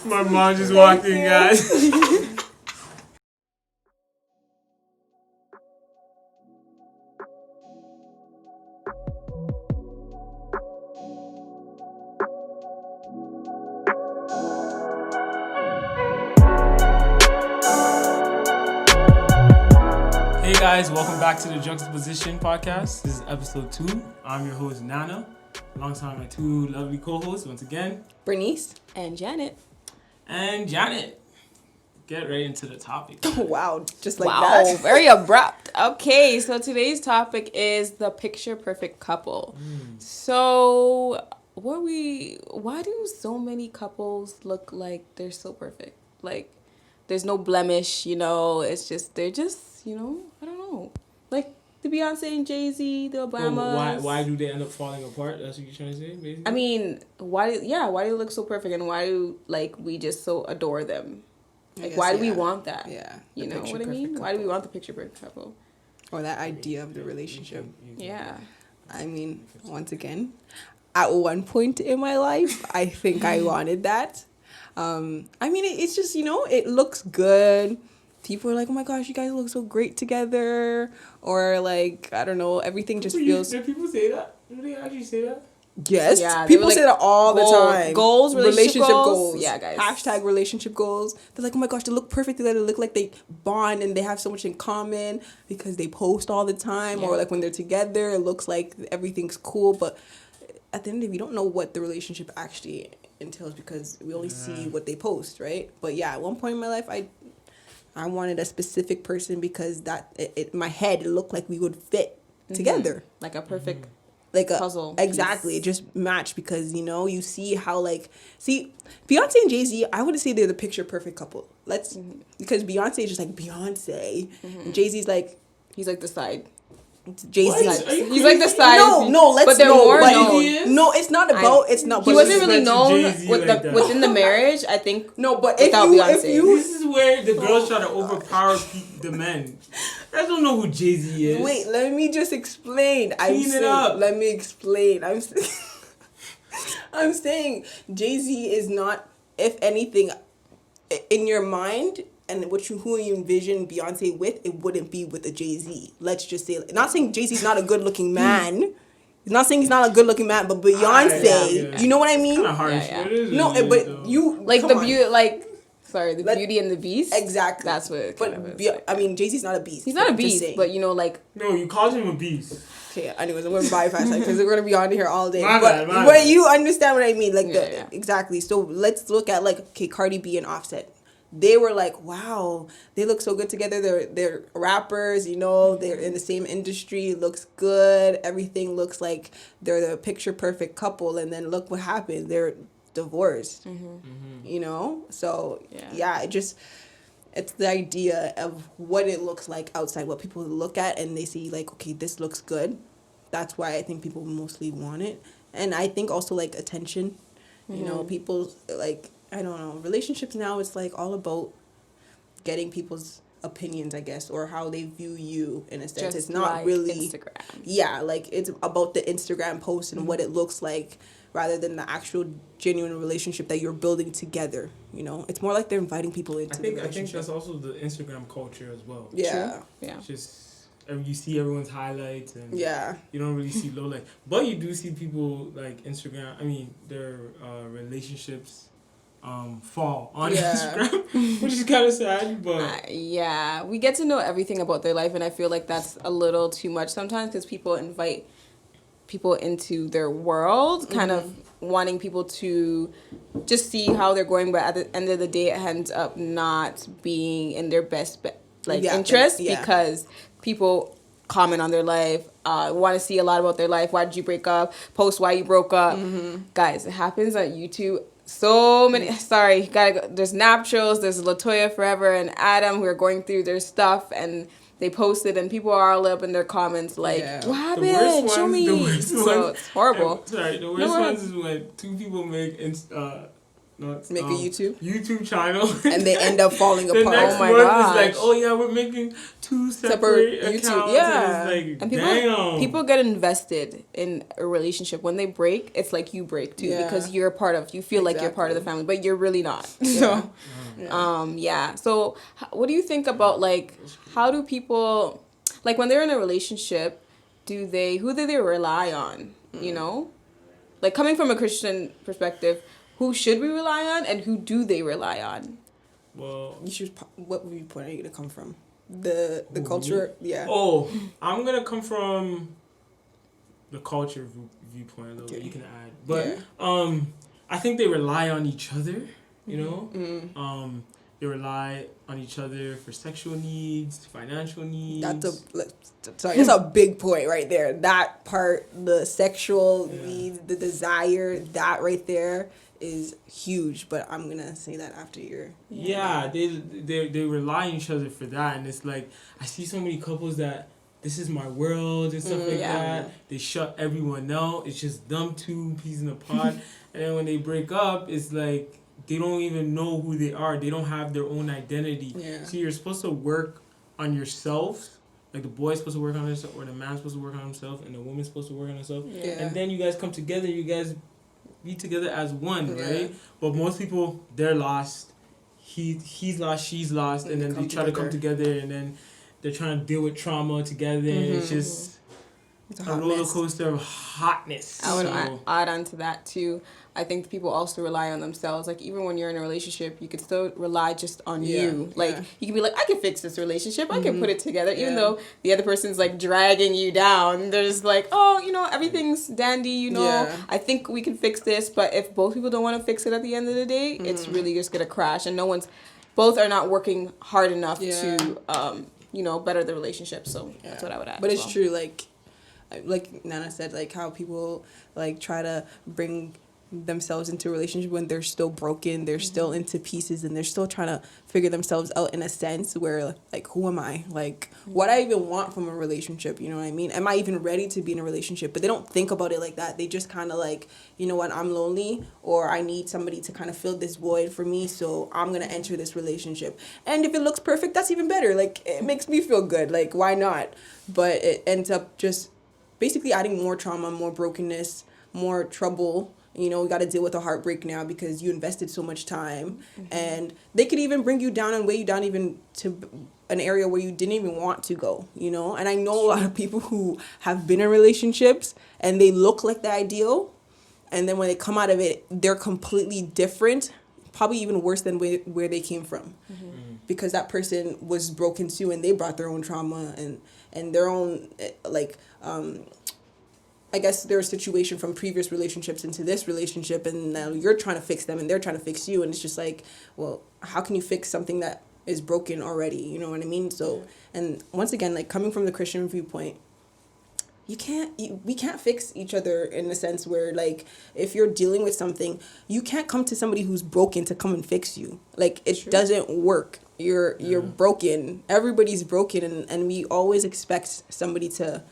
My mom just walked in, guys. Hey guys, welcome back to the Juxtaposition podcast. This is episode 2. I'm your host, Nana, alongside my two lovely co-hosts, once again, Bernice and Janet. And Janet, get right into the topic. Wow, just like that. Wow, very abrupt. Okay, so today's topic is the picture perfect couple. So, why do so many couples look like they're so perfect? Like, there's no blemish, they're just, I don't know. Like, the Beyonce and Jay-Z, the Obamas. Why do they end up falling apart? That's what you're trying to say, basically? I mean, why do they look so perfect, and why do, we just so adore them? Like, why do we want that? Yeah. You know what I mean? Couple. Why do we want the picture perfect couple? Or that idea of the relationship. Yeah. I mean, once again, at one point in my life, I think I wanted that. I mean, it's just, it looks good. People are like, oh my gosh, you guys look so great together. Or like, I don't know, everything just feels... Did people say that? Did they actually say that? Yes. Yeah, people say that all the time. Goals, relationship goals. Yeah, guys. Hashtag relationship goals. They're like, oh my gosh, they look perfect together. They look like they bond and they have so much in common because they post all the time. Yeah. Or like when they're together, it looks like everything's cool. But at the end of the day, we don't know what the relationship actually entails because we only see what they post, right? But yeah, at one point in my life, I wanted a specific person because my head, it looked like we would fit together. Like a perfect like a puzzle. Exactly. It just matched because, you see how Beyonce and Jay-Z, I wouldn't say they're the picture perfect couple. Because Beyonce is just like Beyonce. And Jay-Z's like... He's like the side. Jay-Z. He's like the side. No, it's not about... He wasn't really known within the marriage, I think. No, but without Beyonce. This is where the girls try to overpower the men. I don't know who Jay-Z is. Wait, let me just explain. Let me explain. I'm saying Jay-Z is not, if anything, in your mind... And who you envision Beyonce with, it wouldn't be with a Jay-Z. Let's just say, not saying Jay-Z's not a good-looking man. He's not saying he's not a good-looking man, but Beyonce, you know what I mean? Kind of harsh. Yeah. It is no, really but though. you like the beauty, the Beauty and the Beast. Exactly. That's what. It kind of is, I mean, Jay-Z's not a beast. He's not a beast, but No, you called him a beast. Okay, anyways, I'm gonna bypass that because we're gonna be on here all day. My but bad. You understand what I mean? Yeah. Exactly. So let's look at Cardi B and Offset. They were like, wow, they look so good together. They're rappers, they're in the same industry. It looks good. Everything looks like they're the picture perfect couple. And then look what happened. They're divorced, So, it's the idea of what it looks like outside, what people look at and they see okay, this looks good. That's why I think people mostly want it. And I think also attention, people I don't know. Relationships now, it's all about getting people's opinions, I guess, or how they view you in a sense. It's not really Instagram. Yeah, it's about the Instagram post and what it looks like rather than the actual genuine relationship that you're building together. It's more like they're inviting people into the relationship. I think that's also the Instagram culture as well. Yeah. True. Yeah. It's just you see everyone's highlights and you don't really see low but you do see people Instagram. I mean, their relationships fall on Instagram, which is kind of sad, but we get to know everything about their life, and I feel like that's a little too much sometimes because people invite people into their world, kind of wanting people to just see how they're going, but at the end of the day, it ends up not being in their best interest because people comment on their life, want to see a lot about their life. Why did you break up? Post why you broke up. Guys, it happens on YouTube. So many, there's Napchos, there's Latoya Forever and Adam who are going through their stuff and they posted and people are all up in their comments what happened? Show me. So it's horrible. The worst ones is when two people make Make a YouTube channel, and they end up falling apart. The next Oh my month gosh. is like, oh yeah, we're making 2 separate accounts. YouTube. Yeah, and it's like, And people get invested in a relationship. When they break, it's like you break too, because you're you feel like you're part of the family, but you're really not. So, So, what do you think about like how do people like when they're in a relationship? Who do they rely on? You know, like coming from a Christian perspective. Who should we rely on, and who do they rely on? Well, what viewpoint are you gonna come from? The culture, yeah. Oh, I'm gonna come from the culture viewpoint a little bit. You can add, but I think they rely on each other. You know, they rely on each other for sexual needs, financial needs. That's a big point right there. That part, the sexual needs, the desire, that right there is huge. But I'm gonna say that after your. Yeah, they rely on each other for that, and it's like I see so many couples that this is my world and stuff like that. They shut everyone out. It's just them two peas in a pod, and then when they break up, it's like. They don't even know who they are. They don't have their own identity. Yeah. So you're supposed to work on yourself. Like the boy's supposed to work on himself, or the man's supposed to work on himself, and the woman's supposed to work on herself. Yeah. And then you guys come together. You guys be together as one, right? But most people, they're lost. He's lost. She's lost, and then they try to come together, and then they're trying to deal with trauma together, and it's just a roller coaster of hotness. I would add on to that too. I think people also rely on themselves. Like, even when you're in a relationship, you could still rely just on you. Like, you can be like, I can fix this relationship. I can put it together. Even though the other person's, like, dragging you down. There's like, oh, you know, everything's dandy, you know. Yeah. I think we can fix this. But if both people don't want to fix it at the end of the day, it's really just going to crash. And both are not working hard enough to, you know, better the relationship. So that's what I would add. But it's true, like Nana said, like, how people, like, try to bring themselves into a relationship when they're still broken, they're still into pieces, and they're still trying to figure themselves out in a sense where, like, who am I? Like, what I even want from a relationship, you know what I mean? Am I even ready to be in a relationship? But they don't think about it like that. They just kind of like, you know what, I'm lonely, or I need somebody to kind of fill this void for me, so I'm going to enter this relationship. And if it looks perfect, that's even better. Like, it makes me feel good. Like, why not? But it ends up just basically adding more trauma, more brokenness, more trouble. You know, we got to deal with a heartbreak now because you invested so much time. And they could even bring you down and weigh you down even to an area where you didn't even want to go, you know. And I know a lot of people who have been in relationships and they look like the ideal. And then when they come out of it, they're completely different, probably even worse than where they came from. Because that person was broken too, and they brought their own trauma and their own, like, I guess their situation from previous relationships into this relationship, and now you're trying to fix them and they're trying to fix you, and it's just like, well, how can you fix something that is broken already? You know what I mean? So, and once again, like, coming from the Christian viewpoint, we can't fix each other in a sense where, like, if you're dealing with something, you can't come to somebody who's broken to come and fix you. Like, it doesn't work. You're broken. Everybody's broken, and we always expect somebody to,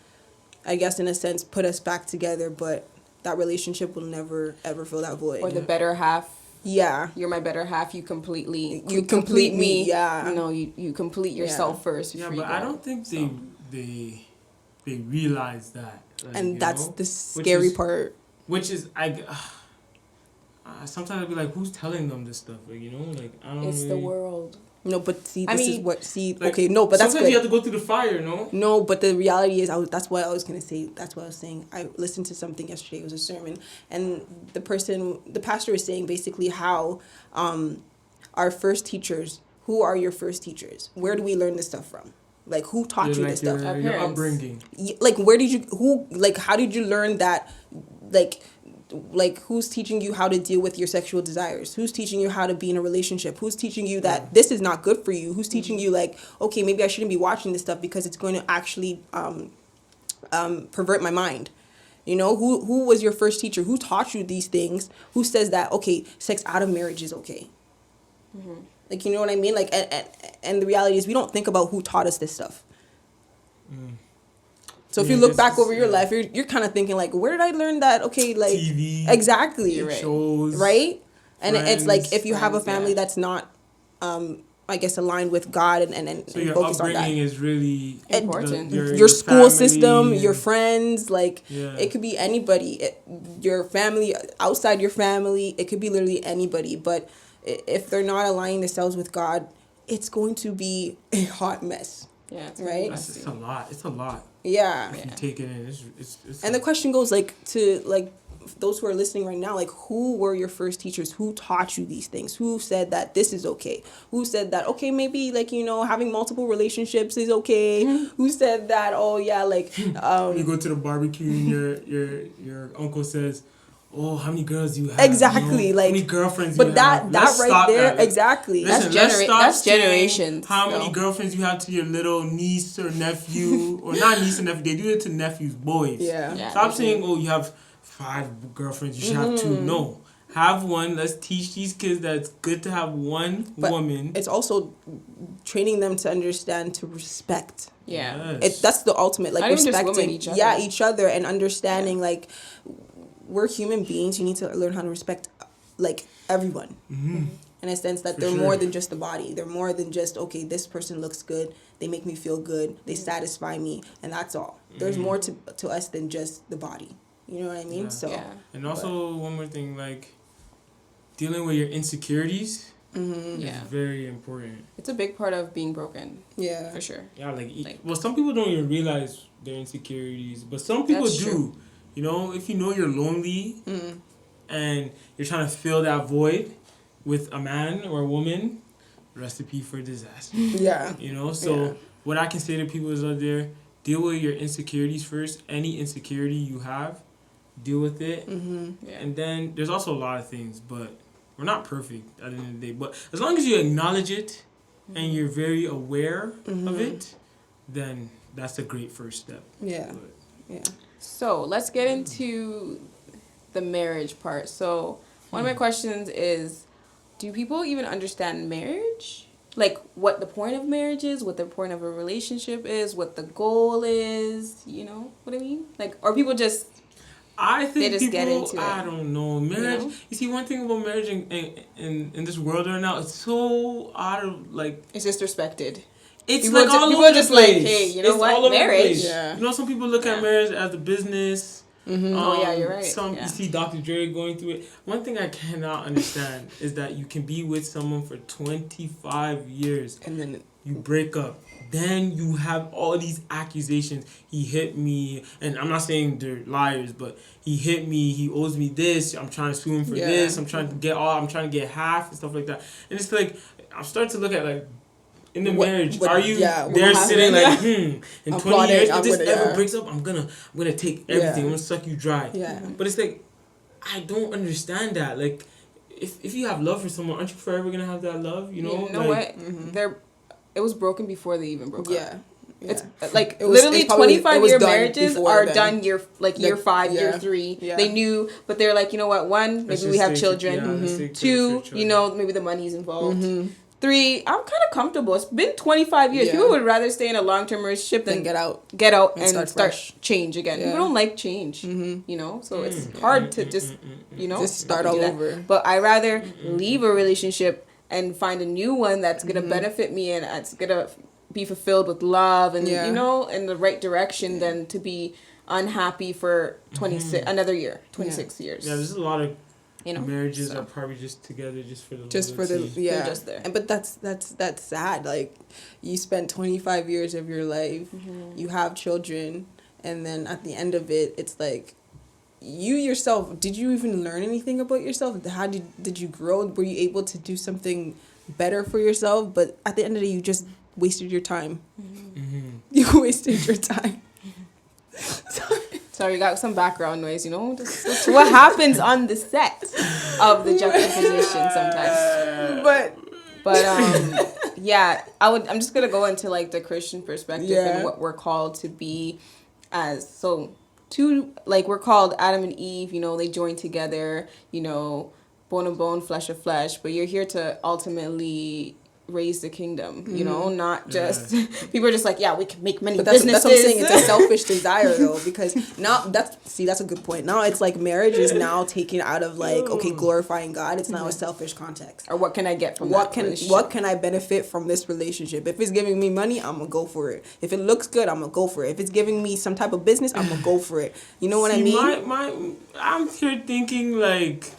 I guess, in a sense, put us back together, but that relationship will never, ever fill that void. Or the better half. Yeah. You're my better half. You complete me. Yeah. You know, you complete yourself first. Yeah, but I don't think they realize that. Like, and that's the scary part. Which is, sometimes I'd be like, who's telling them this stuff? Like, you know, like, I don't know. It's the world. No, but see, like, okay, no, but that's sometimes good. You have to go through the fire, no? No, but the reality is, that's what I was going to say. That's what I was saying. I listened to something yesterday. It was a sermon. And the pastor was saying basically how our first teachers, who are your first teachers? Where do we learn this stuff from? Like, who taught you this stuff? Your upbringing. Like, how did you learn that, like, who's teaching you how to deal with your sexual desires? Who's teaching you how to be in a relationship? Who's teaching you that this is not good for you? Who's teaching you, like, okay, maybe I shouldn't be watching this stuff because it's going to actually pervert my mind? You know, who was your first teacher? Who taught you these things? Who says that, okay, sex out of marriage is okay? Like, you know what I mean? Like, and the reality is we don't think about who taught us this stuff. So if you look back over your life, you're kind of thinking, like, where did I learn that? Okay, like, TV, exactly, shows, right? And it's like, friends. if you have a family yeah. that's not, I guess, aligned with God and So your focused on that. upbringing is really Important. Your school family system, and- your friends, like, Yeah. it could be anybody. Your family, outside your family, it could be literally anybody. But if they're not aligning themselves with God, it's going to be a hot mess. Yeah, it's Right? It's a lot. It's a lot. Yeah. If you take it in, it's And the question goes, like, to, like, those who are listening right now, like, who were your first teachers? Who taught you these things? Who said that this is okay? Who said that, okay, maybe, like, you know, having multiple relationships is okay? Who said that, oh yeah, like, you go to the barbecue and your uncle says, "Oh, how many girls do you have? Exactly, You know? like, how many girlfriends but you that have?" that Let's right stop there, that. Like, exactly. listen, That's let's stop that's saying generations, how many though. girlfriends you have to your little niece or nephew, or not niece or nephew. They do it to nephews, boys. Yeah. Yeah, Stop they saying, do. "Oh, you have 5 girlfriends. You should have 2." No, have one. Let's teach these kids that it's good to have one But woman. it's also training them to understand, to respect. Yeah. Yes. That's the ultimate, like, Not even just respecting women, each other. Yeah, each other, and understanding, like, we're human beings. You need to learn how to respect, like, everyone. In a sense that For they're sure. more than just the body. They're more than just, okay, this person looks good, they make me feel good, they satisfy me, and that's all. There's more to us than just the body. You know what I mean? Yeah. So Yeah. And also one more thing, like dealing with your insecurities Yeah. is very important. It's a big part of being broken, yeah. for sure. Yeah, Like- well, some people don't even realize their insecurities, but some people That's do. true. You know, if you know you're lonely and you're trying to fill that void with a man or a woman, recipe for disaster. Yeah. You know, so Yeah. what I can say to people is out there, deal with your insecurities first. Any insecurity you have, deal with it. Yeah. And then there's also a lot of things, but we're not perfect at the end of the day. But as long as you acknowledge it and you're very aware of it, then that's a great first step. Yeah. But Yeah. So let's get into the marriage part. So one of my questions is, do people even understand marriage? Like, what the point of marriage is, what the point of a relationship is, what the goal is, you know what I mean? Like, or people just, I think just people, get into it. I don't know, marriage. know? You see, one thing about marriage in this world right now, it's so out of like. it's disrespected. It's People like ju- all people over just the like, place. hey, you know It's what? all over the Marriage. place. Yeah. You know, some people look at Yeah. marriage as a business. Oh, yeah, you're right. Some Yeah. you see Dr. Dre going through it. One thing I cannot understand is that you can be with someone for 25 years, And then you break up, then you have all these accusations. He hit me, and I'm not saying they're liars, but he hit me. He owes me this. I'm trying to sue him for Yeah. this. I'm trying to get all. I'm trying to get half and stuff like that. And it's like I'm starting to look at like. In the What- marriage, what- are you yeah, what there happened? sitting like, I'm in 20 plotting, years, if I'm this gonna- ever yeah. breaks up, I'm gonna take everything. Yeah. I'm gonna suck you dry. Yeah. But it's like, I don't understand that. Like, if you have love for someone, aren't you forever gonna have that love? You know, You know like, what? It was broken before they even broke up. yeah. It's Yeah. like It was- literally it probably- 25 it was year done marriages before are then. done year 5, year yeah. 3. Yeah. They knew, but they're like, you know what? 1, let's maybe we just have stay children. to- yeah, let's stay to 2, for you know, maybe the money's involved. Mm-hmm. 3, I'm kind of comfortable. It's been 25 years. Yeah. People would rather stay in a long term relationship Then than get out. get out And and start start fresh. change again. Yeah. People don't like change, you know, so it's hard to just, you know, Just start do all that. over. But I rather leave a relationship and find a new one that's gonna benefit me and it's gonna be fulfilled with love and Yeah. you know in the right direction than to be unhappy for 26 another year, 26 years. yeah, there's a lot of you know, marriages so. are probably just together just for the Just for the loyalty. yeah. They're just there. And but that's sad. Like, you spent 25 years of your life, you have children, and then at the end of it, it's like, you yourself, did you even learn anything about yourself? How did you grow? Were you able to do something better for yourself? But at the end of the day, you just wasted your time. You wasted your time. Sorry, you got some background noise, you know. That's what happens on the set of the juxtaposition sometimes. But yeah, I'm just gonna go into like the Christian perspective Yeah. and what we're called to be as we're called Adam and Eve, you know, they joined together, you know, bone of bone, flesh of flesh, but you're here to ultimately raise the kingdom, you know, not just people are just like, yeah, we can make many But that's businesses. what I'm saying. It's a selfish desire though, because now that's a good point. Now it's like marriage is now taken out of like, okay, glorifying God. It's now a selfish context. Or what can I get from what that can I benefit from this relationship? If it's giving me money, I'm gonna go for it. If it looks good, I'm gonna go for it. If it's giving me some type of business, I'm gonna go for it. You know what I mean? I'm here thinking like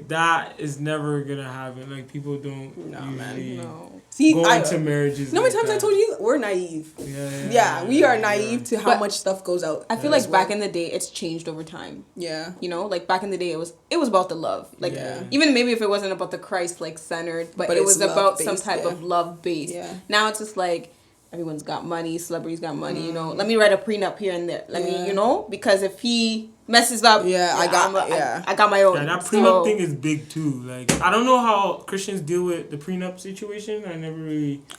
that is never gonna happen. Like people don't usually go into marriages. How many times that. I told you we're naive? Yeah, we are naive to how much stuff goes out. I feel like back in the day, it's changed over time. Yeah, you know, like back in the day, it was about the love. Like even maybe if it wasn't about the Christ like centered, but it was about some type of love based. Yeah. Now it's just like everyone's got money, celebrities got money. You know, let me write a prenup here and there. Let me, you know, because if he messes up, I got my own. Yeah, that prenup thing is big too. Like I don't know how Christians deal with the prenup situation. I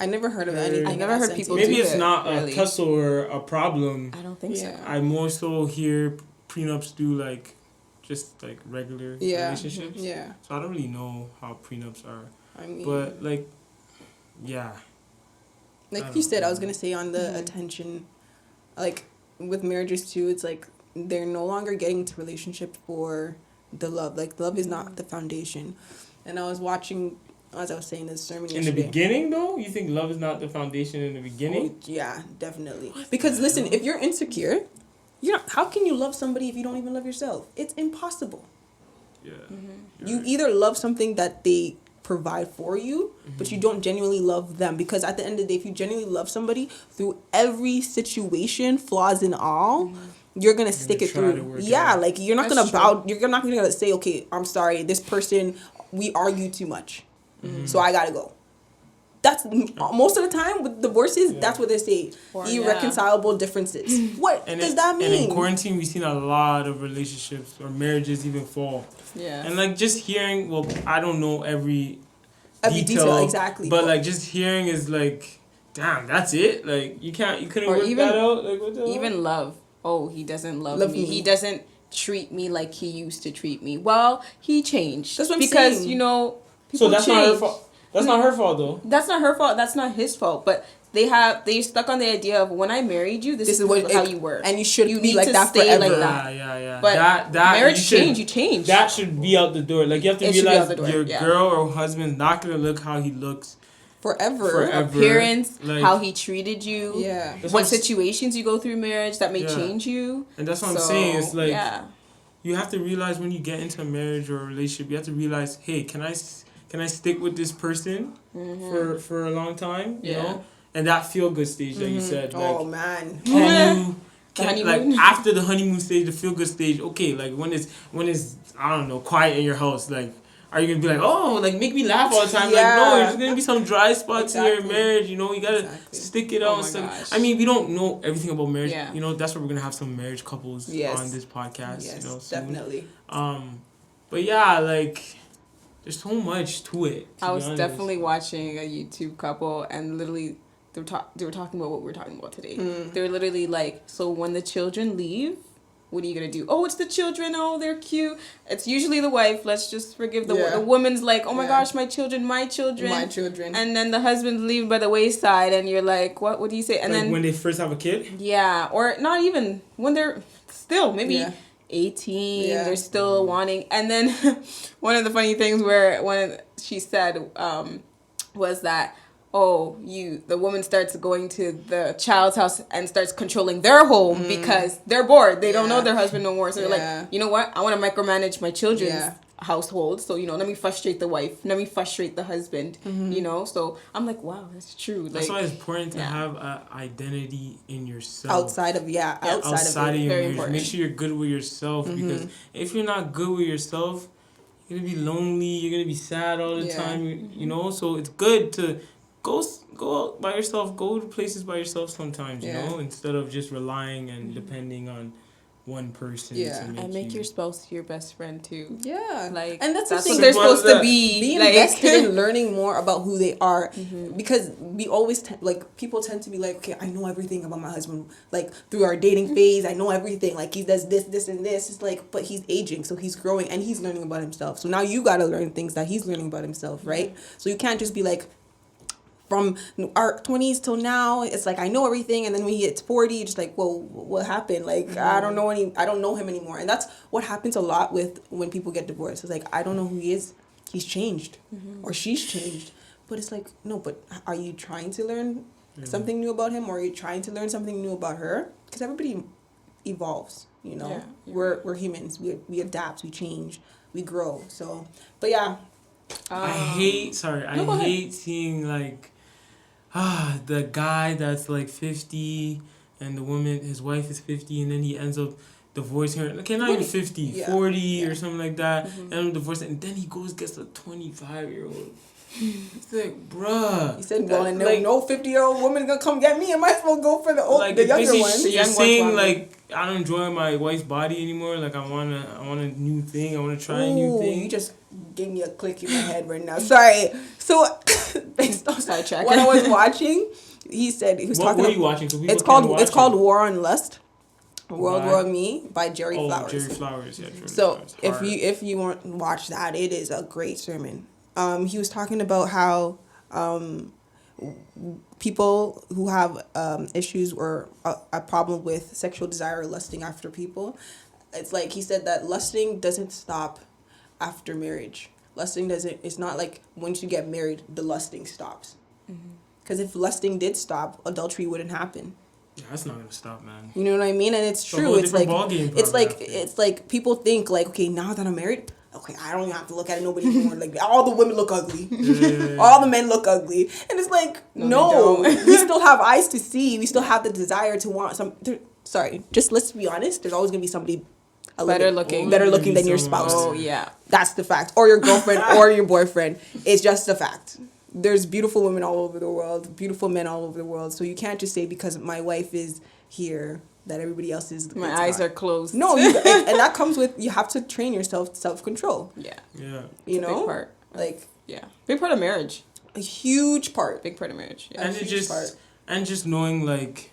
never heard of anything. I never heard people. Maybe it's not a tussle or a problem. I don't think so. I more so hear prenups do like just like regular relationships. Yeah. So I don't really know how prenups are. I mean, but like, yeah. Like you said, I was gonna say on the attention, like with marriages too. It's like they're no longer getting into relationship for the love. Like love is not the foundation. And I was watching, as I was saying, this sermon yesterday. In the beginning, though, you think love is not the foundation in the beginning? Oh, yeah, definitely. Because listen, if you're insecure, how can you love somebody if you don't even love yourself? It's impossible. Yeah. You either love something that they provide for you, but you don't genuinely love them, because at the end of the day, if you genuinely love somebody through every situation, flaws and all, you're gonna stick it through. Yeah, like you're not gonna say, okay, I'm sorry, this person, we argue too much, so I gotta go. That's most of the time with divorces. That's what they say. Irreconcilable differences. What does that mean? And in quarantine, we've seen a lot of relationships or marriages even fall. Yeah. And like just hearing, well, I don't know every detail exactly, but like just hearing is like, damn, that's it. Like you couldn't work that out. Like what the even love. Oh, he doesn't love me. He doesn't treat me like he used to treat me. Well, he changed. That's what I'm because saying. You know, people that's change. Not her fault. That's not her fault though. That's not her fault. That's not his fault. But they stuck on the idea of when I married you, this is how you were, and you should be like that forever. Like that. Yeah. But that marriage change. You change. That should be out the door. Like you have to realize your girl or husband's not gonna look how he looks forever. Appearance, like, how he treated you. Yeah. What situations you go through marriage that may change you. And that's what I'm saying. It's like you have to realize when you get into a marriage or a relationship, you have to realize, hey, can I stick with this person for a long time? You know? And that feel good stage that you said. Like, oh man. Like after the honeymoon stage, the feel good stage, okay, like when it's I don't know, quiet in your house, like are you gonna be like, oh, like make me laugh all the time? Like no, there's gonna be some dry spots in your marriage, you know, you gotta stick it out and stuff. I mean, we don't know everything about marriage. Yeah. You know, that's why we're gonna have some marriage couples on this podcast, you know, soon. Definitely. But yeah, like there's so much to it. I was definitely watching a YouTube couple, and literally they were talking about what we're talking about today. They were literally like, so when the children leave, what are you gonna do? Oh, it's the children. Oh, they're cute. It's usually the wife. Let's just forgive the woman's like, oh my gosh, my children. And then the husband's leaving by the wayside, and you're like, what? What do you say? And like then when they first have a kid. Yeah, or not even when they're still maybe 18. They're still wanting. And then one of the funny things when she said was that, the woman starts going to the child's house and starts controlling their home because they're bored. They don't know their husband no more. So they're like, you know what? I want to micromanage my children's household. So, you know, let me frustrate the wife. Let me frustrate the husband, you know? So I'm like, wow, that's true. That's why it's important to have an identity in yourself. Outside of your marriage. Make sure you're good with yourself, because if you're not good with yourself, you're going to be lonely. You're going to be sad all the time, you know? So it's good to go out by yourself. Go to places by yourself sometimes, you know, instead of just relying and depending on one person to make your spouse your best friend too. Yeah, like, and that's the thing. What they're supposed to be like, invested in learning more about who they are, because we always people tend to be like, okay, I know everything about my husband, like through our dating phase, I know everything, like he does this and this. It's like, but he's aging, so he's growing and he's learning about himself. So now you got to learn things that he's learning about himself, right? So you can't just be like, from our 20s till now, it's like I know everything, and then when he hits 40, you're just like, well, what happened? Like I don't know him anymore. And that's what happens a lot with when people get divorced. It's like, I don't know who he is. He's changed, or she's changed. But it's like, no, but are you trying to learn something new about him, or are you trying to learn something new about her? Because everybody evolves, you know. Yeah, we're humans. We adapt, we change, we grow. So, but yeah. I hate seeing like the guy that's like 50 and the woman, his wife is 50, and then he ends up divorcing her. Okay, not even 50, 40 or something like that. And divorced, and then he goes gets a 25-year-old. It's like, bruh. He said, well, and no 50-year-old woman gonna come get me. I might as well go for the younger one. You're saying like, I don't enjoy my wife's body anymore. Like I want a new thing. I want to try a new thing. You just gave me a click in my head right now. Sorry. So based on what I was watching, he was talking. What were you watching? It's called War on Lust. World War Me by Jerry Flowers. Jerry Flowers, yeah. If you want to watch that, it is a great sermon. He was talking about how people who have issues or a problem with sexual desire or lusting after people, it's like he said that lusting doesn't stop after marriage. It's not like once you get married, the lusting stops. Because if lusting did stop, adultery wouldn't happen. Yeah, that's not gonna stop, man. You know what I mean? And it's true. It's like people think like, okay, now that I'm married, okay, I don't even have to look at nobody anymore. Like all the women look ugly, all the men look ugly, and it's like no, we still have eyes to see. We still have the desire to want some. Let's be honest. There's always gonna be somebody better looking than your spouse. Oh yeah, that's the fact. Or your girlfriend or your boyfriend. It's just a fact. There's beautiful women all over the world, beautiful men all over the world. So you can't just say because my wife is here that everybody else is. My eyes are closed. No, and that comes with, you have to train yourself self-control. Yeah. You know, big part. Like big part of marriage. A huge part. Big part of marriage. Yeah. And just knowing like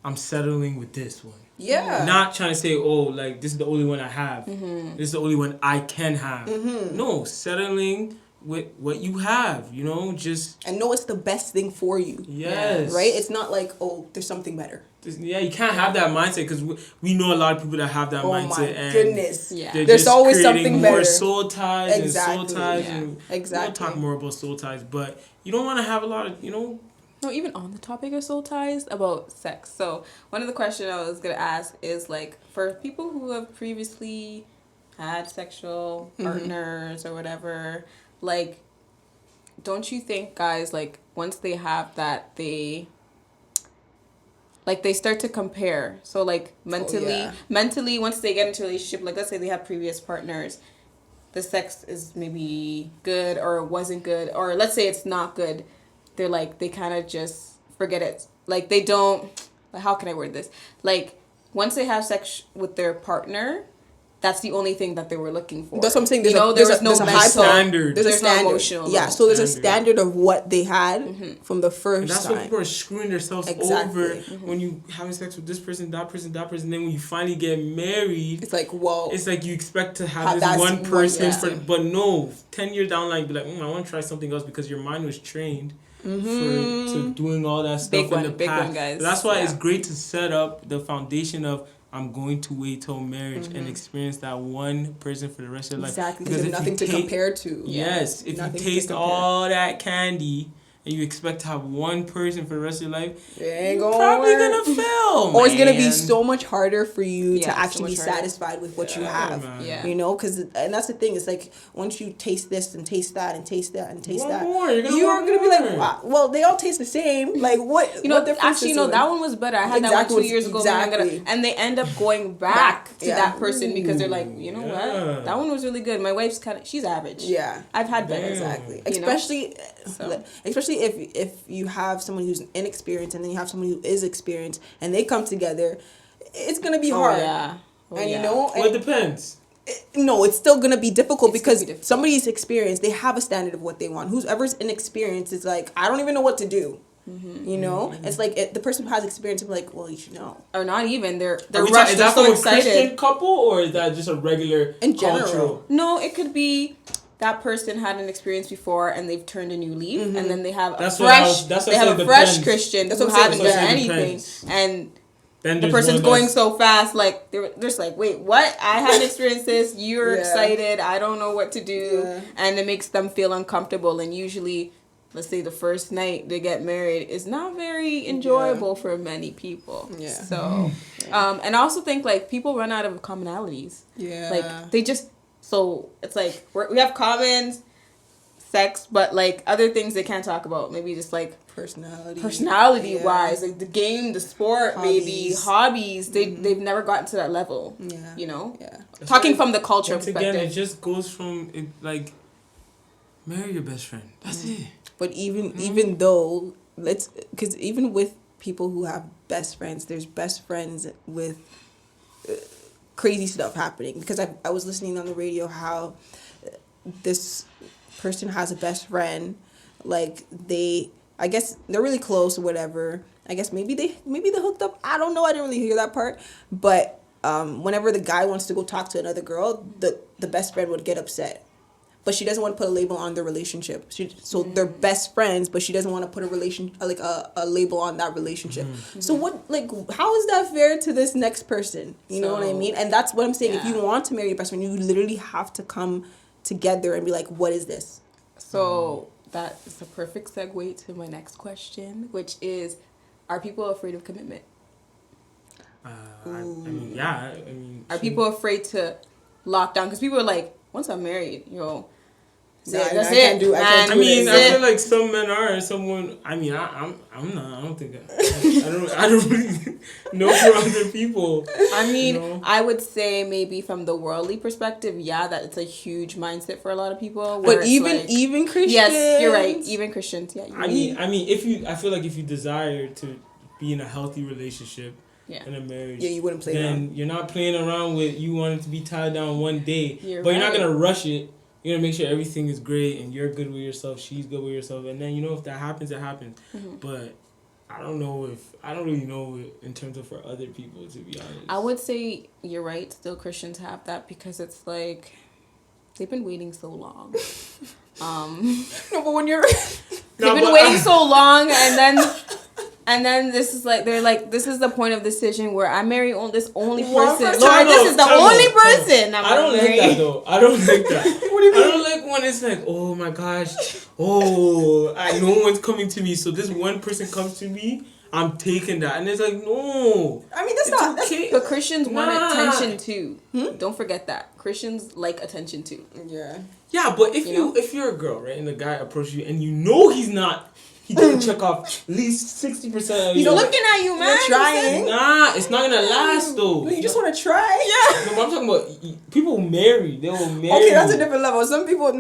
I'm settling with this one. Yeah. Not trying to say, oh, like this is the only one I have. This is the only one I can have. No, settling with what you have, you know, and know it's the best thing for you. Yes. Right? It's not like, oh, there's something better. Yeah, you can't have that mindset because we know a lot of people that have that mindset. Oh my goodness. Yeah. There's always something better. More soul ties exactly. and soul ties. Yeah. And exactly. We'll talk more about soul ties, but you don't want to have a lot of, you know. No, even on the topic of soul ties, about sex. So one of the questions I was going to ask is like, for people who have previously had sexual partners or whatever, like, don't you think, guys, like, once they have that, they start to compare. So, like, mentally, once they get into a relationship, like, let's say they have previous partners, the sex is maybe good or wasn't good, or let's say it's not good. They're like, they kind of just forget it. Like, they don't, how can I word this? Like, once they have sex with their partner, that's the only thing that they were looking for. That's what I'm saying. There's a high standard. There's a standard. Emotional. Yeah, so there's a standard of what they had from the first time. And that's why people are screwing themselves over when you having sex with this person, that person. Then when you finally get married, it's like, whoa. It's like you expect to have this one person, but no, 10 years down the line, be like, I want to try something else because your mind was trained for doing all that stuff in the past. Big one, guys. That's why it's great to set up the foundation of, I'm going to wait till marriage and experience that one person for the rest of your life. Exactly, because there's nothing to compare to. Yes, if you taste all that candy and you expect to have one person for the rest of your life, you're probably going to fail, or it's going to be so much harder for you to actually be satisfied with what you have. Yeah. You know, and that's the thing. It's like, once you taste this and taste that and taste that and taste that, more. You're going to be like, wow, well, they all taste the same. Like, what? You know, actually, no, that one was better. I had that one 2 years ago. Exactly. And they end up going back to that person because they're like, you know what? That one was really good. My wife's she's average. Yeah. I've had better. Exactly. Especially if you have someone who's inexperienced and then you have someone who is experienced and they come together, it's gonna be hard. You know, well, it depends. It's still gonna be difficult because somebody's experienced. They have a standard of what they want. Whoever's inexperienced is like, I don't even know what to do. You know, it's like the person who has experience is like, well, you should know, or not even. They're is that so excited. A Christian couple or is that just a regular in general? Cultural? No, it could be. that person had an experience before and they've turned a new leaf, and then they have That's a what I fresh, was- that's what they I have said a fresh depends. Christian That's who what I'm saying, hasn't that's done what I said anything, depends. and Then the there's person's one going that's- so fast, like they're just like, wait, what? I haven't experienced this. You're Yeah. excited. I don't know what to do, Yeah. and it makes them feel uncomfortable. And usually, let's say the first night they get married is not very enjoyable for many people. Yeah. So, and I also think like people run out of commonalities. Yeah. Like they just so it's like we have common sex, but like other things they can't talk about. Maybe just like personality wise, like the game, the sport, maybe hobbies. They've never gotten to that level. Yeah. You know. Yeah. Talking from the culture Once perspective. again, it just goes from like marry your best friend. That's it. But even though because even with people who have best friends, there's best friends with crazy stuff happening. Because I was listening on the radio how this person has a best friend, like I guess they're really close or whatever. I guess maybe they hooked up. I don't know. I didn't really hear that part. But whenever the guy wants to go talk to another girl, the best friend would get upset. But she doesn't want to put a label on their relationship. So they're best friends, but she doesn't want to put a label on that relationship. Mm-hmm. So how is that fair to this next person? You know what I mean? And that's what I'm saying. Yeah. If you want to marry your best friend, you literally have to come together and be like, what is this? So that is a perfect segue to my next question, which is, are people afraid of commitment? Are people afraid to lock down? Because people are like, once I'm married, that's it. I feel like some men are, and someone. I'm not. I don't think. I don't really know for other people. I would say maybe from the worldly perspective, that it's a huge mindset for a lot of people. But even Christians. Yes, you're right. Even Christians. Yeah. I feel like if you desire to be in a healthy relationship. Yeah. In a marriage. Yeah, you wouldn't play around. Then you're not playing around with you wanting to be tied down one day. You're not gonna rush it. You're gonna make sure everything is great and you're good with yourself, she's good with herself, and then if that happens, it happens. Mm-hmm. But I don't really know in terms of for other people, to be honest. I would say you're right. Still, Christians have that because it's like they've been waiting so long. No, but when you're they've been waiting so long, and then this is like they're like, this is the point of decision where I marry this only person. Lord, this is the only person. I don't like that though. I don't like that. What do you mean? I don't like when it's like, oh my gosh, no one's coming to me, so this one person comes to me. I'm taking that, and it's like, no. That's not okay. But Christians want attention too. Don't forget that Christians like attention too. Yeah. Yeah, but if you're a girl, right, and the guy approaches you, and he's not. He doesn't check off at least 60% of He's looking at you, man. You're trying. Nah, it's not gonna last though. You just want to try? Yeah. No, but I'm talking about people marry. They will marry. Okay, that's a different level. Some people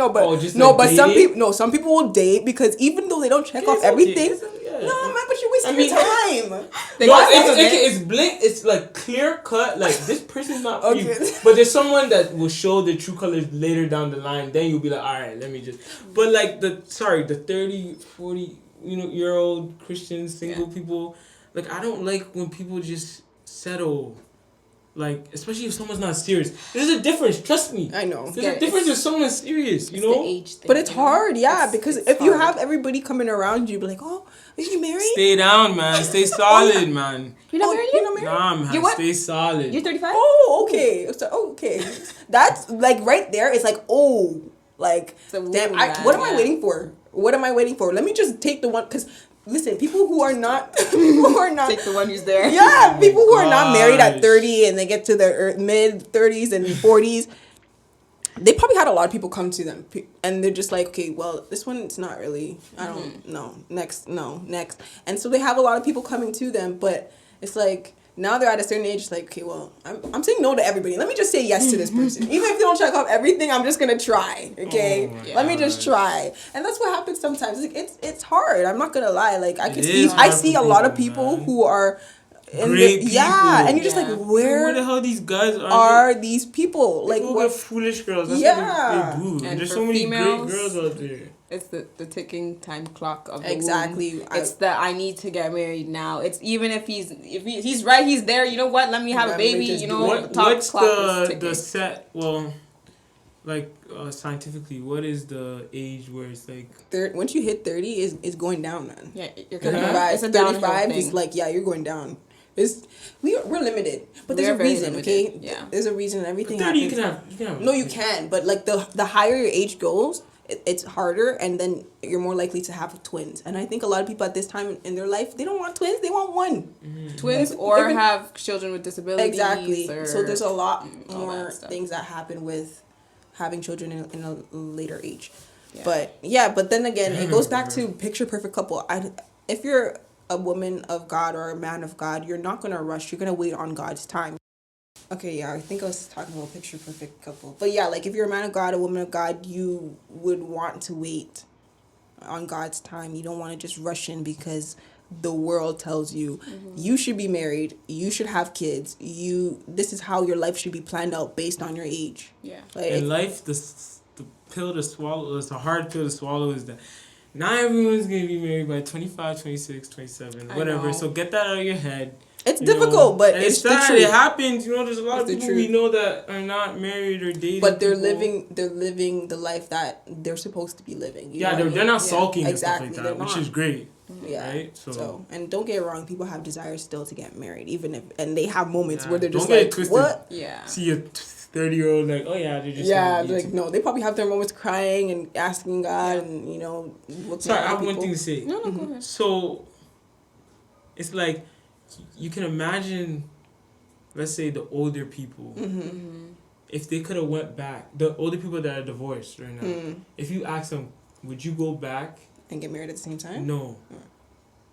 some people will date because even though they don't check off everything. Okay. No, man, but you're wasting your time. It's like clear cut. Like this person's not for you. But there's someone that will show their true colors later down the line. Then you'll be like, all right, let me just. But like the 30, 40. Year old Christian single people, like I don't like when people just settle, like especially if someone's not serious. There's a difference, trust me. I know. There's a difference if someone's serious, the age thing, but it's hard, because if you have everybody coming around you, be like, oh, are you married? Stay down, man. Stay solid, man. You're not married? You're not married? Nah, man. You're what? Stay solid. You're 35? Oh, okay. Okay. That's like right there. It's like, damn. What am I waiting for? What am I waiting for? Let me just take the one, because listen, people who are not take the one who's there. Yeah, people who are not married at 30 and they get to their mid 30s and 40s, they probably had a lot of people come to them and they're just like, okay, well, this one it's not really. I don't know. Next. And so they have a lot of people coming to them, but it's like now they're at a certain age, it's like, okay, well, I'm saying no to everybody. Let me just say yes to this person. Even if they don't check off everything, I'm just gonna try. Okay, let me just try. And that's what happens sometimes. It's hard. I'm not gonna lie. Like I see a lot of people who are great people. And you're just like, where the hell these guys are these people? Like what foolish girls? That's what they do. And there's so many females, great girls out there. It's the ticking time clock of the exactly. womb. It's I need to get married now. It's even if he's right, he's there. You know what? Let me have a baby. What's the set? Well, like scientifically, what is the age where it's like once you hit 30, is going down, man. Yeah, you're kind of It's it's a 35 downhill is thing. like, yeah, you're going down. We're limited, but there's We're a very reason, limited, okay? yeah. There's a reason everything 30 happens. you can have No, you can, but like the higher your age goes, it's harder, and then you're more likely to have twins. And I think a lot of people at this time in their life, they don't want twins, they want one. Twins or have children with disabilities. Exactly. Or So there's a lot all more that stuff. things that happen with having children in a later age. Yeah. But then again, it goes back to picture perfect couple. If you're a woman of God or a man of God, you're not going to rush. You're going to wait on God's time. Okay, yeah, I think I was talking about picture perfect couple. But yeah, like if you're a man of God, a woman of God, you would want to wait on God's time. You don't want to just rush in because the world tells you you should be married, you should have kids, this is how your life should be planned out based on your age. Yeah. Like, in life, the pill to swallow, it's a hard pill to swallow, is that not everyone's going to be married by 25, 26, 27, I whatever. know. So get that out of your head. it's you difficult, know. but And it's the sad. truth. It happens. You know, there's a lot It's of the people we truth. know that are not married or dating. But they're people. living the life that they're supposed to be living. You Yeah, know what I they're mean? not sulking exactly, and stuff they're like that, which not. is great. Yeah. Right? So, and don't get it wrong, people have desires still to get married, even if, and they have moments Yeah, where they're just don't get it like, twisted. what? Yeah. See a 30-year-old like, oh yeah, they're just Yeah, gonna be like, no, they probably have their moments crying and asking God and, you know, looking Sorry, at I have other one people. thing to say. No, go ahead. So, it's like, you can imagine, let's say the older people, if they could have went back, the older people that are divorced right now, if you ask them, would you go back? And get married at the same time? No.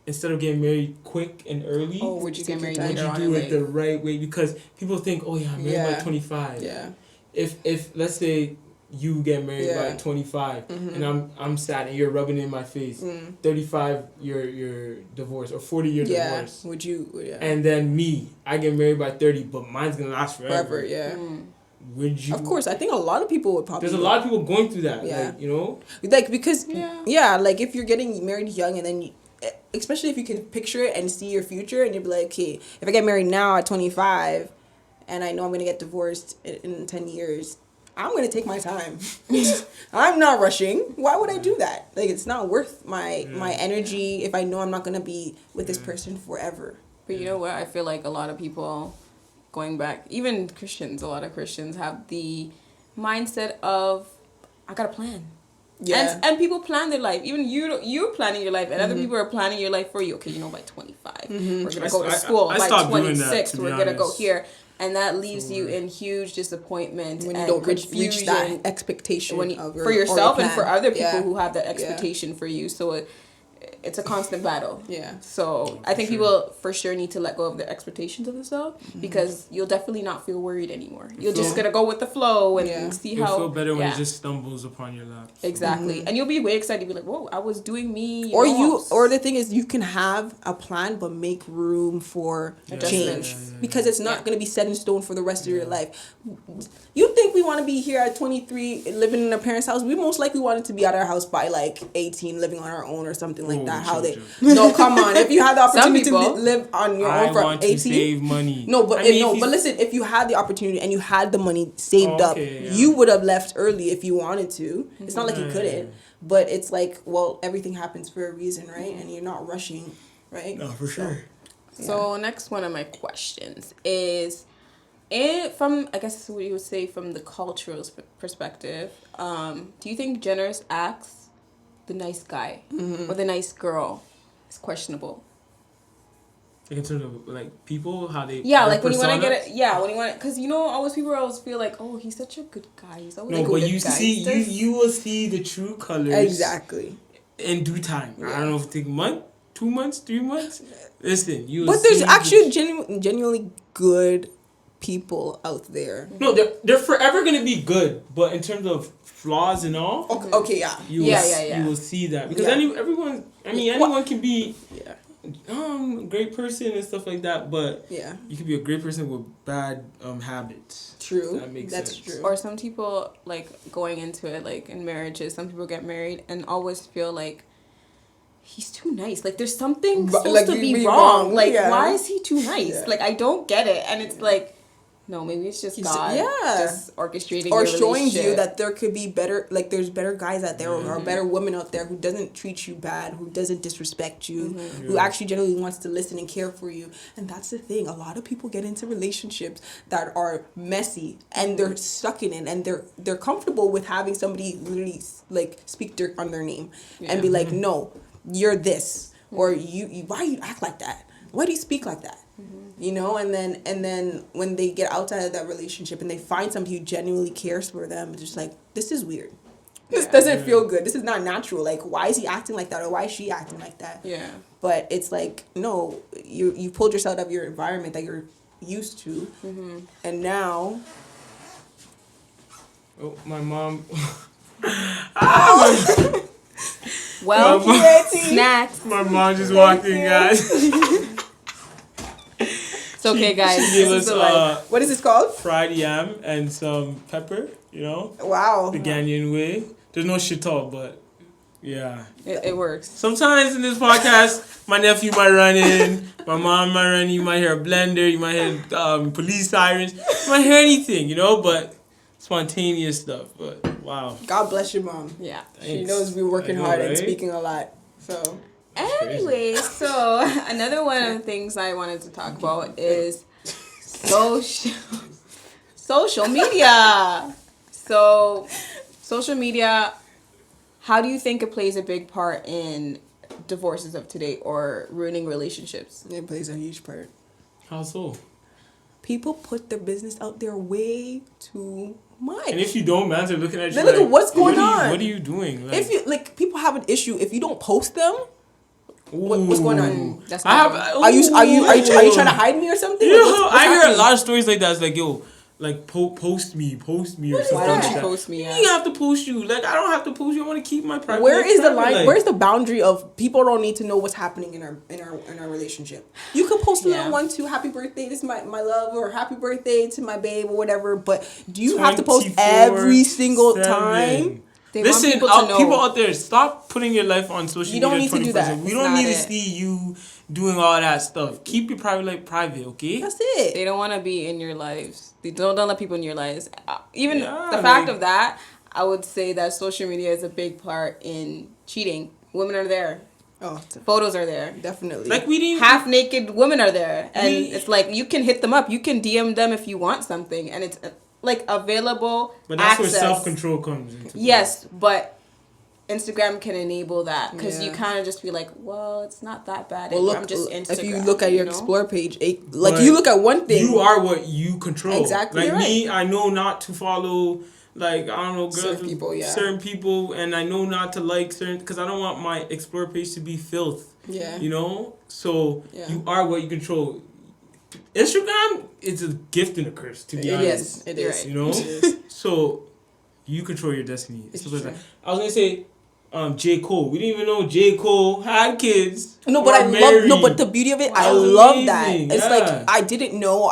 Instead of getting married quick and early, Oh, would you get married Would would later you on do in it life? the right way? Because people think, oh yeah, I'm married by Yeah. 25. Yeah. If let's say you get married Yeah. by 25 and I'm sad and you're rubbing it in my face, 35 you're divorced, or 40 you're Yeah. divorced. Would you? Yeah. And then me, I get married by 30, but mine's gonna last forever. Forever, yeah. Would you? Of course, I think a lot of people would probably. There's a lot of people going through that. Yeah. Like, you know? Like, because, Yeah. yeah, like if you're getting married young and then especially if you can picture it and see your future and you'd be like, okay, if I get married now at 25 and I know I'm going to get divorced in 10 years, I'm going to take my time. I'm not rushing. Why would I do that? Like, it's not worth my energy if I know I'm not going to be with this person forever. But you know what? I feel like a lot of people going back, even Christians, a lot of Christians have the mindset of, I got a plan. Yeah. And people plan their life. Even you're planning your life, and other people are planning your life for you. Okay, you know, by 25, we're gonna go to school. I by stopped doing that, 26, to be we're gonna go honest. here, and that leaves you in huge disappointment When you and don't reach confusion that expectation when you, of your, for yourself or your and for plan. other people Yeah. who have that expectation for you. So it's a constant battle. Yeah. So I think people for sure need to let go of their expectations of themselves because you'll definitely not feel worried anymore. You're just gonna go with the flow and see You'll how. feel better when it just stumbles upon your lap. Exactly, and you'll be way excited. You'll be like, "Whoa, I was doing me." Or the thing is, you can have a plan but make room for change because it's not going to be set in stone for the rest of your life. You think we want to be here at 23 living in a parent's house? We most likely wanted to be at our house by like 18 living on our own or something like that. How they no, come on. If you had the opportunity to live on your own from 18, save money. No, but I mean, but listen, if you had the opportunity and you had the money saved up, yeah. you would have left early if you wanted to. It's not like you couldn't, but it's like, well, everything happens for a reason, right? And you're not rushing, right? No, for sure. So next one of my questions is, from I guess what you would say from the cultural perspective, do you think generous acts, the nice guy or the nice girl, is questionable? Like in terms of like people, how they Like when you want to personas? get it, when you want, because you know always people always feel like, oh, he's such a good guy, he's always No, a but good you guy. see, you will see the true colors Exactly. in due time. I don't know if it take a month, 2 months, 3 months. Listen, you. But there's actually genuinely good people out there. No, they're forever gonna be good, but in terms of flaws and all, Okay, yeah. you will see that because anyone can be great person and stuff like that, but you can be a great person with bad habits. True. That makes That's sense. true. Or some people, like, going into it, like, in marriages, some people get married and always feel like he's too nice. Like, there's something supposed to be wrong. Like, why is he too nice? Like, I don't get it. And it's like, No, maybe it's just He's- God just orchestrating or your showing you relationship. that there could be better, like there's better guys out there or better women out there who doesn't treat you bad, who doesn't disrespect you, who actually genuinely wants to listen and care for you. And that's the thing, a lot of people get into relationships that are messy and they're stuck in it, and they're comfortable with having somebody literally like speak dirt on their name and be like, no, you're this, or you why you act like that, why do you speak like that? You know, and then when they get outside of that relationship and they find somebody who genuinely cares for them, it's just like, this is weird. This doesn't feel good. This is not natural. Like, why is he acting like that, or why is she acting like that? Yeah. But it's like, no, you pulled yourself out of your environment that you're used to, and now. Oh, my mom. Well, snacks. My mom just walked in, guys. It's okay, guys. She gave us What is this called? fried yam and some pepper, you know, Wow. the Ghanaian way. There's no shit talk, but yeah. It works. Sometimes in this podcast, my nephew might run in, my mom might run in, you might hear a blender, you might hear police sirens, you might hear anything, you know, but spontaneous stuff. But wow. God bless your mom. Yeah. She Thanks. knows we're working I know, hard right? and speaking a lot. So. Anyway, so another one of the things I wanted to talk about is social media. So, social media, how do you think it plays a big part in divorces of today or ruining relationships? It plays a huge part. How so? People put their business out there way too much. And if you don't, man, they're looking at you They look like, at what's going on. What are you doing? Like, If you like, people have an issue if you don't post them. What's going on? That's I have. Are you trying to hide me or something? You know, What's I hear happening? a lot of stories like that. It's like, yo, like post me or something. Why don't like you that. post me? You Yeah. don't have to post you. Like, I don't have to post you. I want to keep my private. Where is the private, line? like- Where's the boundary of people don't need to know what's happening in our relationship? You could post a little one to happy birthday, this is my love, or happy birthday to my babe or whatever. But do you have to post every single 24/7. time? They want Listen, people to know. people out there, stop putting your life on social You media. don't need to do that. 24/7. We It's don't not need to it. see you doing all that stuff. Keep your private life private, okay? That's it. They don't want to be in your lives. They don't let people in your lives. Even Yeah, the fact like- of that, I would say that social media is a big part in cheating. Women are there. Oh, Photos are there. definitely. Like, we didn't. Half naked women are there, and We- it's like you can hit them up. You can DM them if you want something, and it's like available. But that's access. where self-control comes into play. Yes, but Instagram can enable that because you Yeah. kind of just be like, well, it's not that bad. well, look, I'm just Instagram. if you look at your know? explore page, like But you look at one thing. You are what you control. Exactly Like right. me, I know not to follow, like, I don't know, girls, Certain people, yeah. certain people, and I know not to like certain, because I don't want my explore page to be filth. Yeah. You know? So, Yeah. you are what you control. Instagram is a gift and a curse, to be It honest. is. It You're is. right. You know? It is. So, you control your destiny. It's Stuff like true. that. I was going to say, J. Cole. We didn't even know J. Cole had kids. No, but or I love. married. No, but the beauty of it, I That was love that. amazing, It's yeah. like I didn't know.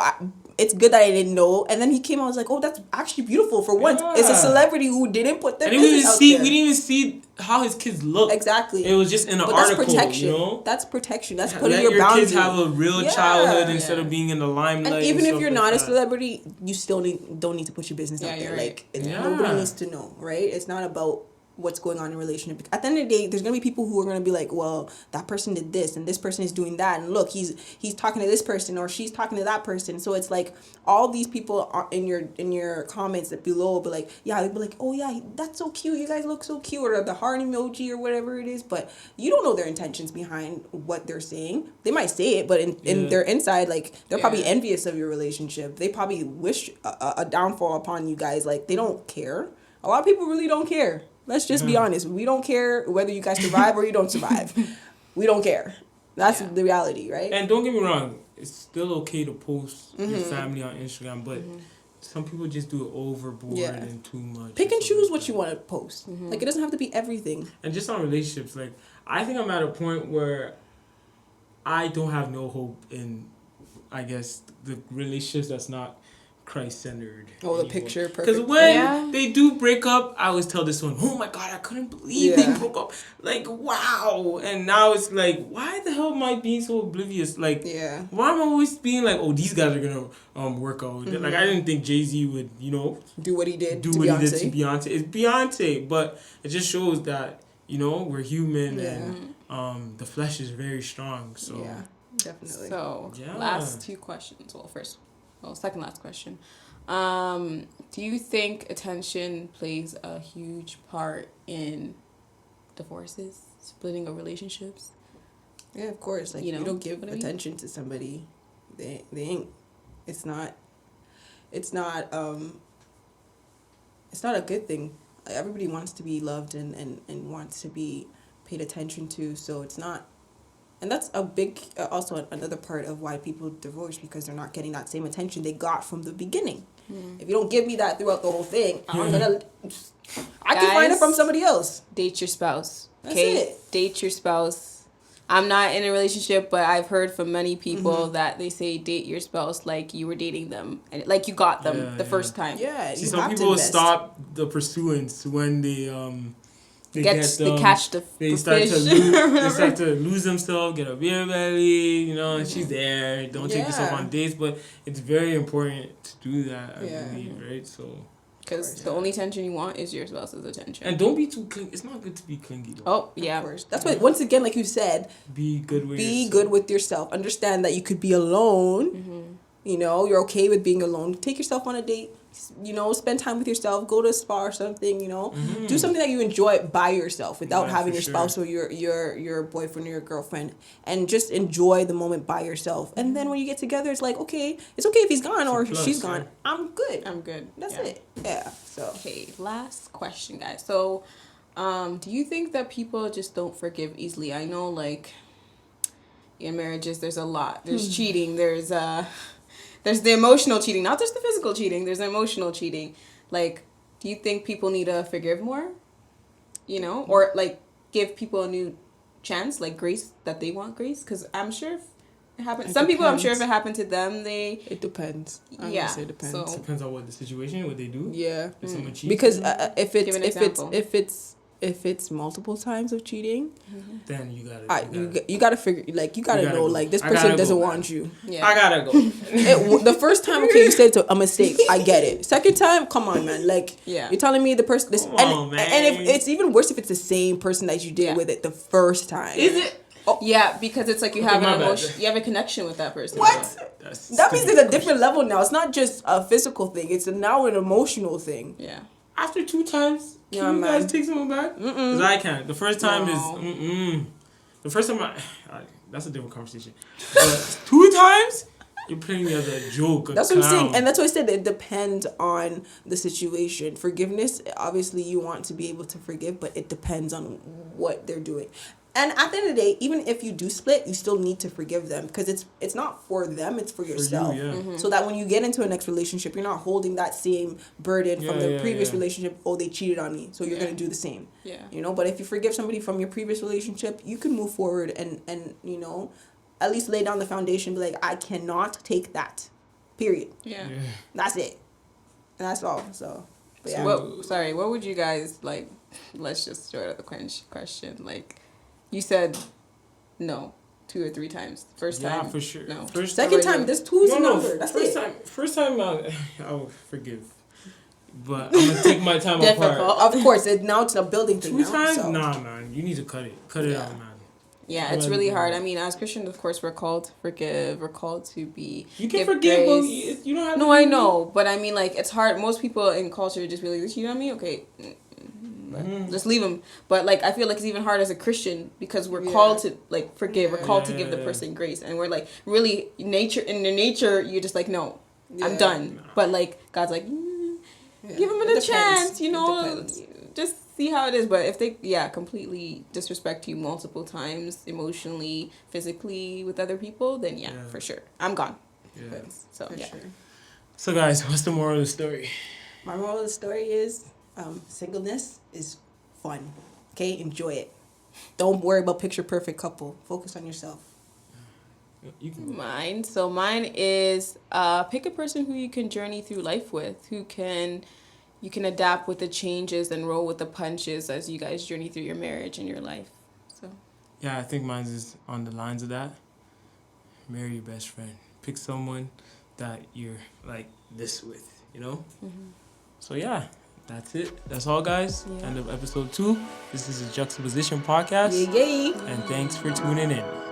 It's good that I didn't know. And then he came. I was like, oh, that's actually beautiful for once. Yeah. It's a celebrity who didn't put their And we didn't business out see. there. We didn't even see how his kids look. Exactly. It was just in an But that's article. protection. You know, That's protection. That's putting let your your boundaries. kids have a real Yeah. childhood instead Yeah. of being in the limelight. And even if stuff you're like not a that. celebrity, you still don't need to put your business Yeah, out there. you're right. Like Yeah. nobody needs to know, right? It's not about what's going on in a relationship. At the end of the day, there's gonna be people who are gonna be like, well, that person did this and this person is doing that, and look, he's talking to this person or she's talking to that person. So it's like all these people are in your comments that below will be like, yeah, they'll be like, oh yeah, that's so cute, you guys look so cute, or the heart emoji or whatever it is, but you don't know their intentions behind what they're saying. They might say it, but in their inside, like they're probably Yeah. envious of your relationship. They probably wish a downfall upon you guys. Like they don't care. A lot of people really don't care. Let's just be honest. We don't care whether you guys survive or you don't survive. We don't care. That's the reality, right? And don't get me wrong, it's still okay to post your family on Instagram, but some people just do it overboard Yeah. and too much. Pick and stuff choose like what that. you want to post. Like it doesn't have to be everything. And just on relationships, like I think I'm at a point where I don't have no hope in, I guess, the relationships that's not Christ-centered. Oh, the picture Because perfect. when Yeah. they do break up, I always tell this one, oh my God, I couldn't believe Yeah. they broke up. Like, wow. And now it's like, why the hell am I being so oblivious? Like, Yeah. why am I always being like, oh, these guys are gonna work out? Like, I didn't think Jay-Z would, Do what he did do to what Beyonce. he did to Beyonce. It's Beyonce, but it just shows that we're human and the flesh is very strong. So Yeah, definitely. So, Yeah. last two questions. Second last question. Do you think attention plays a huge part in divorces, splitting of relationships? Yeah, of course. Like, you don't give attention to somebody, they ain't. It's not a good thing. Like, everybody wants to be loved and wants to be paid attention to. So it's not. And that's a big, also another part of why people divorce, because they're not getting that same attention they got from the beginning. If you don't give me that throughout the whole thing, I can find it from somebody else. Date your spouse. That's Okay? it. Date your spouse. I'm not in a relationship, but I've heard from many people that they say date your spouse like you were dating them, and like you got them the first time. Yeah, see, you some have to people invest. stop the pursuance when they They catch the they the start fish. to lose, they start to lose themselves, get a beer belly, and she's there. Don't take yourself on dates, but it's very important to do that. I believe, right? So. Because the only attention you want is your spouse's attention. And don't be too clingy. It's not good to be clingy, though. Oh, yeah. Of course. That's why, once again, like you said, Be good with be yourself. good with yourself. Understand that you could be alone. You're okay with being alone. Take yourself on a date. Spend time with yourself. Go to a spa or something. Do something that you enjoy by yourself without having your spouse or your boyfriend or your girlfriend, and just enjoy the moment by yourself. And then when you get together, it's like, okay, it's okay if he's gone or she's gone. I'm good. That's it. Yeah. So. Okay, last question, guys. So, do you think that people just don't forgive easily? I know, like, in marriages, there's a lot. There's cheating. There's the emotional cheating, not just the physical cheating. There's emotional cheating. Like, do you think people need to forgive more? Or like give people a new chance, like grace, that they want grace? Because I'm sure if it happens, some people, I'm sure if it happened to them, It depends. I yeah. would say it depends. So, Depends on what the situation, what they do. Yeah. If someone cheats, Because if it's multiple times of cheating, then you gotta. you gotta figure, like, you gotta know, like, this person doesn't want you. yeah. I gotta go. The first time, okay, you said it's a mistake. I get it. Second time, come on, man. Like, Yeah. you're telling me the person this, Come on, man. and if it's even worse if it's the same person that you did with it the first time. Is it? Yeah, because it's like you Okay, have my an bad. emotion, you have a connection with that person. What? That's That means stupid. there's a different level now. It's not just a physical thing. It's now an emotional thing. Yeah. After 2 times, Yeah, can you man. guys take someone back? Because I can't. The first time No. is the first time that's a different conversation. But 2 times, you're playing me as a joke. That's what I'm saying, and that's why I said it depends on the situation. Forgiveness, obviously, you want to be able to forgive, but it depends on what they're doing. And at the end of the day, even if you do split, you still need to forgive them, because it's not for them, it's for yourself. you, yeah. So that when you get into a next relationship, you're not holding that same burden from the previous relationship. Oh, they cheated on me, so you're gonna do the same. Yeah. But if you forgive somebody from your previous relationship, you can move forward and at least lay down the foundation. Be like, I cannot take that. Period. Yeah. That's it. And that's all. So. But yeah. What would you guys like? Let's just throw out the question. Like, you said no 2 or 3 times. First time. Yeah, for sure. No. Second time, this two's No, number. That's first it. First time, I'll forgive. But I'm going to take my time apart. Of course, now it's a building thing. 2 now, times? so. Nah, man. You need to cut it. Cut it out, man. Yeah, it's really hard. I mean, as Christians, of course, we're called to forgive. We're called to be. You can give forgive, but grace. you don't have to. No, I know, but I mean, like, it's hard. Most people in culture just be like, "This, you know me? Okay, just leave them." But like, I feel like it's even hard as a Christian because we're called to like forgive. We're called to give the person grace, and we're like, really, in their nature, you're just like, no, I'm done. No. But like, God's like, give them a chance, just see how it is. But if they completely disrespect you multiple times emotionally, physically with other people, then for sure I'm gone. Yeah. So For sure. So, guys, what's the moral of the story? My moral of the story is singleness is fun. Okay? Enjoy it. Don't worry about picture perfect couple. Focus on yourself. You can. Mine is pick a person who you can journey through life with, who you can adapt with the changes and roll with the punches as you guys journey through your marriage and your life. So Yeah, I think mine is on the lines of that. Marry your best friend. Pick someone that you're like this with, you know? Mm-hmm. So yeah, that's it. That's all, guys. Yeah. End of episode 2. This is a Juxtaposition podcast. Yay. And thanks for tuning in.